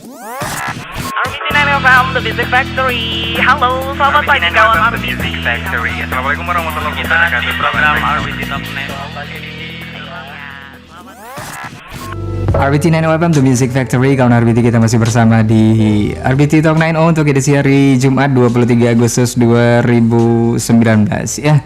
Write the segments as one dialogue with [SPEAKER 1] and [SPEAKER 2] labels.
[SPEAKER 1] RBT9 FM, The Music Factory. Halo, selamat pagi kawan
[SPEAKER 2] The Music Factory. Assalamualaikum warahmatullahi wabarakatuh. Program RBT Top 9.
[SPEAKER 3] RBT9 FM The Music Factory. Kawan RBT, kita masih bersama di RBT Talk 90 untuk edisi hari Jumat 23 Agustus 2019 ya.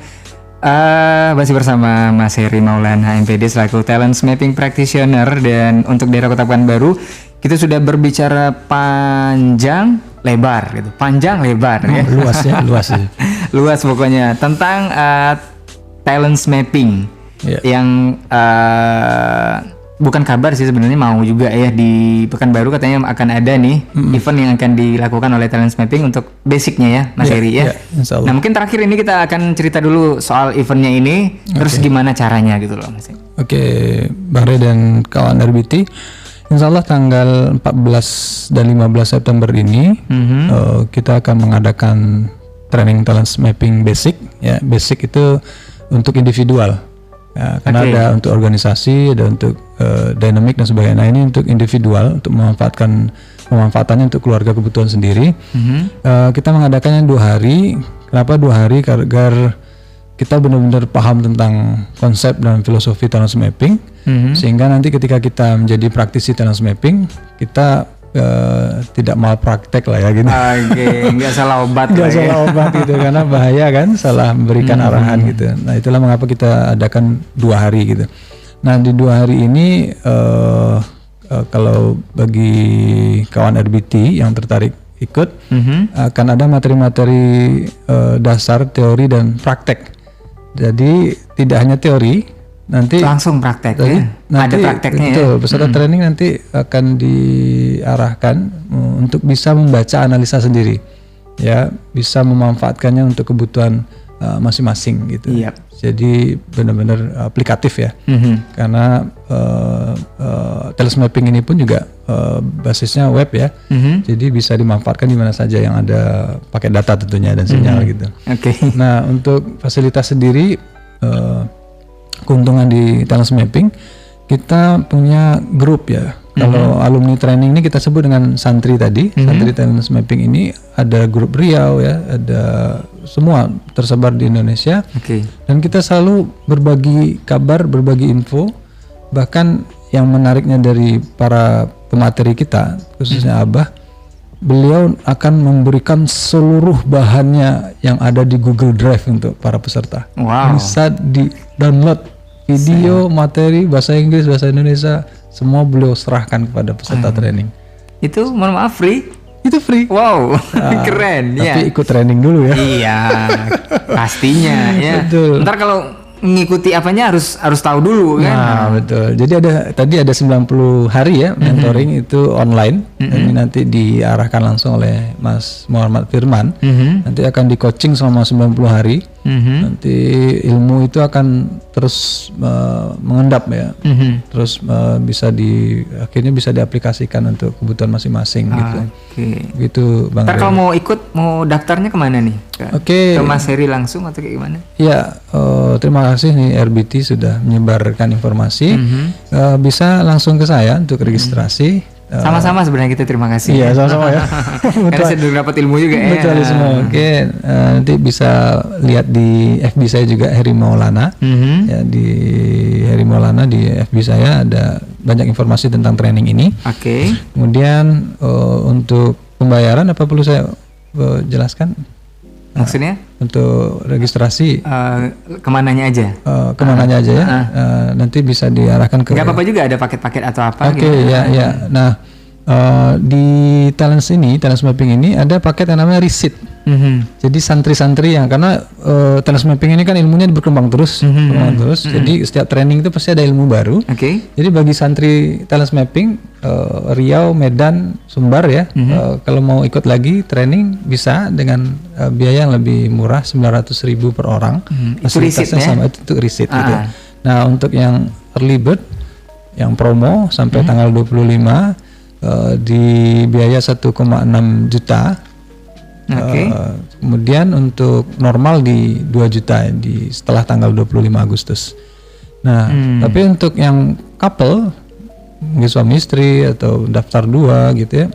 [SPEAKER 3] Masih bersama Mas Heri Maulana MPD selaku Talent Mapping Practitioner. Dan untuk daerah Kota Pekanbaru kita sudah berbicara panjang lebar gitu. Panjang lebar ya.
[SPEAKER 4] Luas ya, luas ya.
[SPEAKER 3] Luas pokoknya tentang talent mapping yang bukan kabar sih sebenarnya, mau juga ya, di Pekanbaru katanya akan ada nih event yang akan dilakukan oleh talent mapping untuk basicnya ya Mas Heri ya.
[SPEAKER 4] Insya Allah.
[SPEAKER 3] Nah mungkin terakhir ini kita akan cerita dulu soal eventnya ini, terus gimana caranya gitu loh Mas.
[SPEAKER 4] Oke, Bang Rey dan kawan RBT, Insya Allah tanggal 14 dan 15 September ini kita akan mengadakan training talent mapping basic ya. Basic itu untuk individual ya, karena ada untuk organisasi, ada untuk dynamic dan sebagainya. Nah, ini untuk individual, untuk pemanfaatannya untuk keluarga kebutuhan sendiri. Kita mengadakannya 2 hari. Kenapa 2 hari? Agar kita benar-benar paham tentang konsep dan filosofi talent mapping, sehingga nanti ketika kita menjadi praktisi talent mapping, kita tidak malpraktek lah ya gitu.
[SPEAKER 3] Nggak salah obat
[SPEAKER 4] nggak salah obat gitu, karena bahaya kan salah memberikan arahan gitu. Nah, itulah mengapa kita adakan 2 hari gitu. Nah, di 2 hari ini kalau bagi kawan RBT yang tertarik ikut, akan ada materi-materi dasar, teori dan praktek. Jadi tidak hanya teori, nanti
[SPEAKER 3] langsung praktek ya.
[SPEAKER 4] Nanti,
[SPEAKER 3] ada prakteknya
[SPEAKER 4] betul,
[SPEAKER 3] ya.
[SPEAKER 4] peserta training nanti akan diarahkan untuk bisa membaca analisa sendiri, ya, bisa memanfaatkannya untuk kebutuhan masing-masing gitu. Jadi benar-benar aplikatif ya, karena talent mapping ini pun juga basisnya web ya, jadi bisa dimanfaatkan di mana saja yang ada pakai data tentunya dan sinyal gitu. Nah, untuk fasilitas sendiri, keuntungan di talent mapping, kita punya grup ya. Kalau alumni training ini kita sebut dengan santri tadi, santri talent mapping ini ada grup Riau ya, ada semua tersebar di Indonesia. Dan kita selalu berbagi kabar, berbagi info. Bahkan yang menariknya dari para pemateri kita, khususnya Abah, beliau akan memberikan seluruh bahannya yang ada di Google Drive untuk para peserta. Bisa di-download video, materi, bahasa Inggris, bahasa Indonesia, semua beliau serahkan kepada peserta training.
[SPEAKER 3] Itu mohon maaf free?
[SPEAKER 4] Itu free.
[SPEAKER 3] Wow, keren ya.
[SPEAKER 4] Tapi ikut training dulu ya.
[SPEAKER 3] Iya, pastinya ya.
[SPEAKER 4] Betul.
[SPEAKER 3] Ntar kalau mengikuti apanya harus tahu dulu kan.
[SPEAKER 4] Nah, betul. Jadi ada 90 hari ya mentoring itu online. Ini nanti diarahkan langsung oleh Mas Muhammad Firman. Nanti akan di coaching selama 90 hari. Nanti ilmu itu akan terus mengendap ya. Terus akhirnya bisa diaplikasikan untuk kebutuhan masing-masing gitu. Gitu Bang.
[SPEAKER 3] Ntar kalau mau ikut, mau daftarnya kemana nih? Ke Mas Heri langsung atau kayak gimana?
[SPEAKER 4] Ya, terima kasih nih RBT sudah menyebarkan informasi. Bisa langsung ke saya untuk registrasi.
[SPEAKER 3] Sama-sama sebenarnya kita terima kasih.
[SPEAKER 4] Iya, sama-sama ya.
[SPEAKER 3] Karena saya udah dapat ilmu juga ya.
[SPEAKER 4] Betul semua. Oke, nanti bisa lihat di FB saya juga Heri Maulana. Ya, di Heri Maulana di FB saya ada banyak informasi tentang training ini. Kemudian untuk pembayaran apa perlu saya jelaskan?
[SPEAKER 3] Maksudnya?
[SPEAKER 4] Untuk registrasi
[SPEAKER 3] kemananya aja?
[SPEAKER 4] Kemananya aja ya. Nanti bisa diarahkan ke.
[SPEAKER 3] Gak apa-apa juga ada paket-paket atau apa?
[SPEAKER 4] Ya. Nah, di talent mapping ini ada paket yang namanya receipt. Jadi santri-santri yang, karena talent mapping ini kan ilmunya berkembang terus, Jadi setiap training itu pasti ada ilmu baru. Jadi bagi santri talent mapping Riau, Medan, Sumbar ya, kalau mau ikut lagi training bisa dengan biaya yang lebih murah, 900.000 per orang. Fasilitasnya sama, itu receipt gitu. Nah, untuk yang early bird, yang promo sampai tanggal 25 di biaya 1,6 juta. Kemudian untuk normal di 2 juta setelah tanggal 25 Agustus. Nah, tapi untuk yang couple mungkin suami istri atau daftar 2 gitu ya.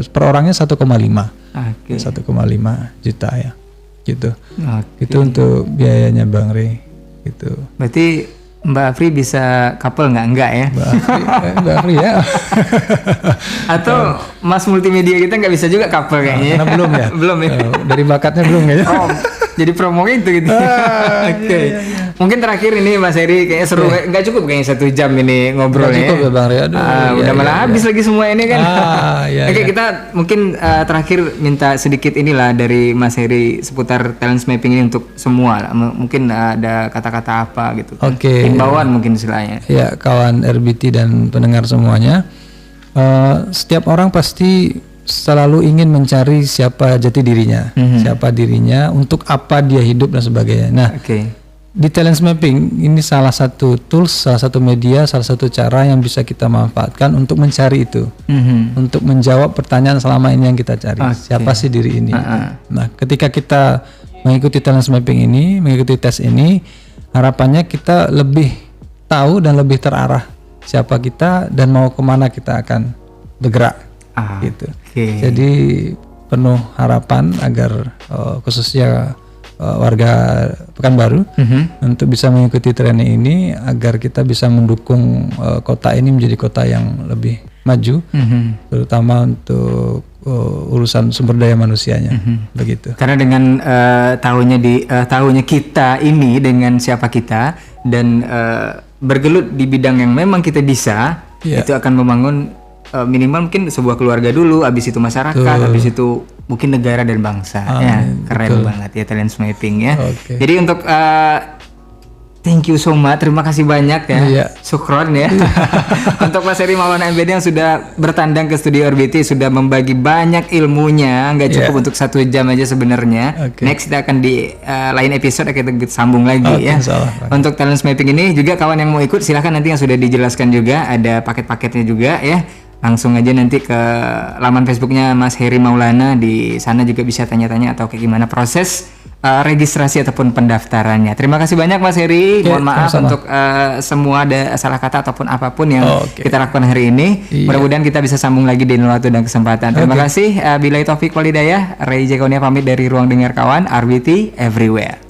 [SPEAKER 4] Per orangnya 1,5.
[SPEAKER 3] Oke.
[SPEAKER 4] 1,5 juta ya. Gitu.
[SPEAKER 3] Oke.
[SPEAKER 4] Itu untuk biayanya Bang Rey gitu.
[SPEAKER 3] Berarti Mbak Afri bisa couple nggak? Enggak ya?
[SPEAKER 4] Mbak Afri ya.
[SPEAKER 3] Atau Mas multimedia kita nggak bisa juga couple kayaknya?
[SPEAKER 4] Karena belum ya.
[SPEAKER 3] Belum ya?
[SPEAKER 4] Dari bakatnya belum ya.
[SPEAKER 3] Oh, jadi promonya itu gitu. Oke. Mungkin terakhir ini Mas Heri kayaknya seru. Nggak cukup kayaknya 1 jam ini ngobrolnya.
[SPEAKER 4] Nggak cukup ya Bang Rey. Aduh,
[SPEAKER 3] udah malah habis lagi semua ini kan. Oke,
[SPEAKER 4] iya.
[SPEAKER 3] kita mungkin terakhir minta sedikit inilah dari Mas Heri seputar talent mapping ini untuk semua lah. Mungkin ada kata-kata apa gitu. Kan?
[SPEAKER 4] Oke.
[SPEAKER 3] Himbauan mungkin istilahnya.
[SPEAKER 4] Ya, kawan RBT dan pendengar semuanya. Setiap orang pasti selalu ingin mencari siapa jati dirinya, siapa dirinya, untuk apa dia hidup dan sebagainya. Nah, di talent mapping ini salah satu tools, salah satu media, salah satu cara yang bisa kita manfaatkan untuk mencari itu, untuk menjawab pertanyaan selama ini yang kita cari. Siapa sih diri ini? Nah, ketika kita mengikuti talent mapping ini, mengikuti tes ini, harapannya kita lebih tahu dan lebih terarah siapa kita dan mau kemana kita akan bergerak. Gitu. Jadi penuh harapan agar khususnya warga Pekanbaru untuk bisa mengikuti training ini agar kita bisa mendukung kota ini menjadi kota yang lebih maju, terutama untuk urusan sumber daya manusianya, begitu.
[SPEAKER 3] Karena dengan tahunya kita ini dengan siapa kita dan bergelut di bidang yang memang kita bisa, itu akan membangun minimal mungkin sebuah keluarga dulu, habis itu masyarakat, habis itu mungkin negara dan bangsa. Ya, keren banget ya talent mapping ya. Jadi untuk thank you so much, terima kasih banyak ya, syukron ya untuk Mas Heri Maulana MBD yang sudah bertandang ke studio RBT, sudah membagi banyak ilmunya, nggak cukup untuk 1 jam aja sebenarnya. Next kita akan di lain episode kita sambung lagi ya. Untuk talent mapping ini juga kawan yang mau ikut silahkan nanti yang sudah dijelaskan juga ada paket-paketnya juga ya. Langsung aja nanti ke laman Facebooknya Mas Heri Maulana, di sana juga bisa tanya-tanya atau kayak gimana proses registrasi ataupun pendaftarannya. Terima kasih banyak Mas Heri. Mohon maaf untuk semua ada salah kata ataupun apapun yang kita lakukan hari ini. Mudah-mudahan kita bisa sambung lagi di waktu dan kesempatan. Terima kasih. Billahi taufik wal hidayah. Ray Jekonia pamit dari Ruang Dengar Kawan RBT Everywhere.